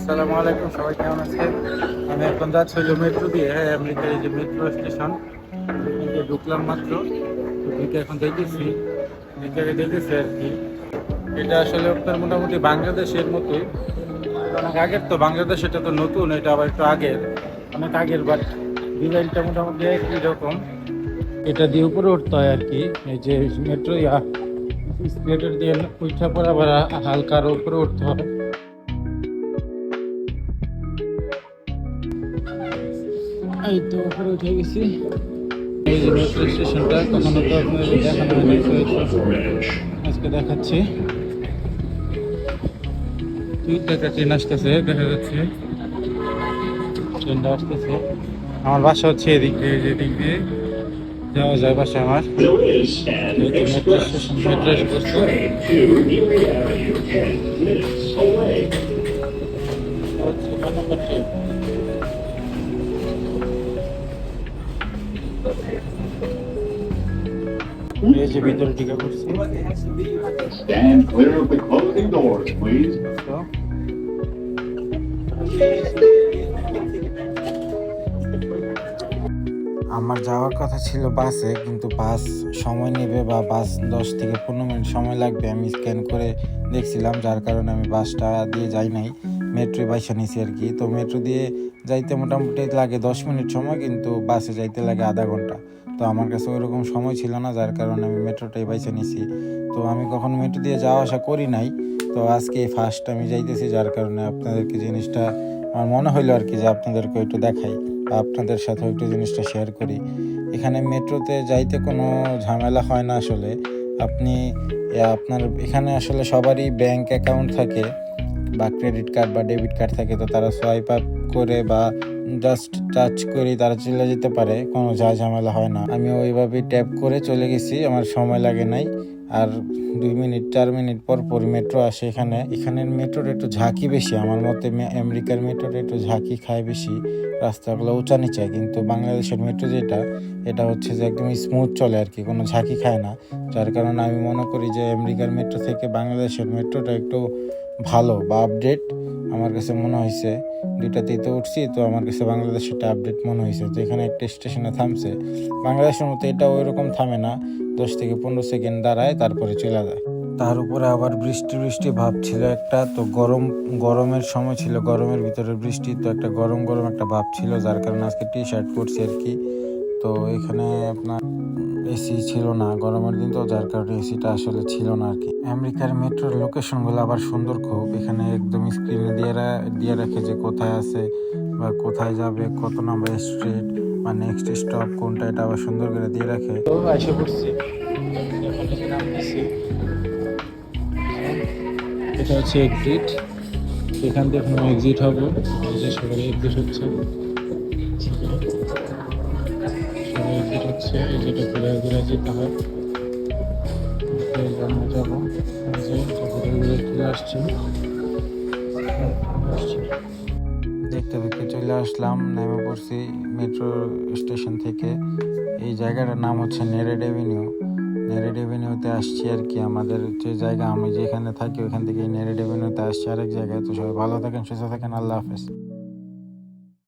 আসসালামু আলাইকুম, সবাই কেমন আছেন? আমি এখন যাচ্ছি মেট্রো দিয়ে, হ্যাঁ, আমেরিকার এই যে মেট্রো স্টেশন এখান দিয়ে ঢুকলাম মাত্র। তো ঢুকে এখন দেখেছি এটাকে দেখেছি আর কি। এটা আসলে আপনার মোটামুটি বাংলাদেশের মতোই, অনেক আগের। তো বাংলাদেশ এটা তো নতুন, এটা আবার একটু আগের, অনেক আগের, বাট ডিজাইনটা মোটামুটি একই রকম। এটা দিয়ে উপরে উঠতে হয় আর কি, এই যে মেট্রো স্কেলেটর দিয়ে উঠা পর আবার হালকা আরো উপরে উঠতে হয়। এই তো উপরে উঠে গেছি। এই যে মেট্রো স্টেশনটা কখনো তো আপনাদের দেখানো হয়নি, তো আজকে দেখাচ্ছি। একটা ট্রেন আসতেছে, দেখা যাচ্ছে ট্রেনটা আসতেছে। আমার বাসা হচ্ছে এদিক দিয়ে, যেদিক দিয়ে যাওয়া যায় বাসা আমার। মেট্রো স্টেশন, মেট্রো এসে পড়ছে। এই যে ভিতরে ঢুকে পড়ছি। Stand clear of the closing doors, please. আমার যাওয়ার কথা ছিল বাসে, কিন্তু বাস সময় নেবে বা বাস 10 থেকে 15 মিনিট সময় লাগবে আমি স্ক্যান করে দেখছিলাম, যার কারণে আমি বাসটা দিয়ে যাই নাই, মেট্রো বাইসা নিছি আর কি। তো মেট্রো দিয়ে যাইতে মোটামুটি লাগে 10 মিনিট সময়, কিন্তু বাসে যাইতে লাগে আধা ঘন্টা। তো আমার কাছে ওইরকম সময় ছিল না, যার কারণে আমি মেট্রোটাই বাইসা নিছি। তো আমি কখনো মেট্রো দিয়ে যাওয়া আসা করি নাই, তো আজকে ফার্স্ট আমি যাইতেছি, যার কারণে আপনাদেরকে জিনিসটা আমার মনে হইলো আর কি যে আপনাদেরকে একটু দেখাই বা আপনাদের সাথে একটু জিনিসটা শেয়ার করি। এখানে মেট্রোতে যাইতে কোনো ঝামেলা হয় না আসলে। আপনি আপনার এখানে আসলে সবারই ব্যাংক অ্যাকাউন্ট থাকে বা ক্রেডিট কার্ড বা ডেবিট কার্ড থাকে, তো তারা সোয়াইপ আপ করে বা জাস্ট টাচ করে তারা চলে যেতে পারে, কোনো ঝামেলা হয় না। আমি ওইভাবে ট্যাপ করে চলে গেছি, আমার সময় লাগে নাই। আর 2 মিনিট 4 মিনিট পর পর মেট্রো আসে। এখানের মেট্রোর একটু ঝাঁকি বেশি আমার মতে, আমেরিকার মেট্রোর একটু ঝাঁকি খায় বেশি, রাস্তাগুলো উঁচা নিচা। কিন্তু বাংলাদেশের মেট্রো যেটা, এটা হচ্ছে যে একদম স্মুথ চলে আর কি, কোনো ঝাঁকি খায় না। যার কারণে আমি মনে করি যে আমেরিকার মেট্রো থেকে বাংলাদেশের মেট্রোটা একটু ভালো বা আপডেট আমার কাছে মনে হয়েছে। দুইটাতেই তো উঠছি, তো আমার কাছে বাংলাদেশেরটা আপডেট মনে হয়েছে। যেখানে একটা স্টেশনে থামছে, বাংলাদেশের মতো এটা ওই রকম থামে না, 10 থেকে 15 সেকেন্ড দাঁড়ায় তারপরে চলে যায়। তার উপরে আবার বৃষ্টি বৃষ্টি ভাব ছিল একটা, তো গরমের সময় ছিল, গরমের ভিতরে বৃষ্টি, তো একটা গরম গরম একটা ভাব ছিল, যার কারণে আজকে টি শার্ট পরছি আর কি। তো এখানে আপনার এসি ছিল না, গরমের দিন তো, যার কারণে এসিটা আসলে ছিল না আর কি। আমেরিকার মেট্রোর লোকেশনগুলো আবার সুন্দর খুব, এখানে একদম স্ক্রিনে দিয়ে রাখে যে কোথায় আছে বা কোথায় যাবে, কত নাম্বার স্ট্রিট বা নেক্সট স্টপ কোনটা, এটা আবার সুন্দর করে দিয়ে রাখে। তো এসে পড়ছি, এখন এই যে নামতেছি। এটা হচ্ছে এক্সিট, এখান থেকে এখন এক্সিট হবো। এই যে সবাই এক্সিট হচ্ছে, সবাই এক্সিট হচ্ছে। এই যেটা ঘুরে ঘুরে যেতে হয়, আমরা যাবো। এই যে ঘুরে ঘুরে চলে আসছি, দেখতে দেখতে চলে আসলাম, নেমে পড়ছি মেট্রো স্টেশন থেকে। এই জায়গাটার নাম হচ্ছে নেরেড এভিনিউ। নেরেড এভিনিউতে আসছি আর কি। আমাদের যে জায়গা, আমি যেখানে থাকি ওইখান থেকে নেরেড এভিনিউতে আসছি আরেক জায়গায়। তো সবাই ভালো থাকেন, সুস্থ থাকেন, আল্লাহ হাফেজ।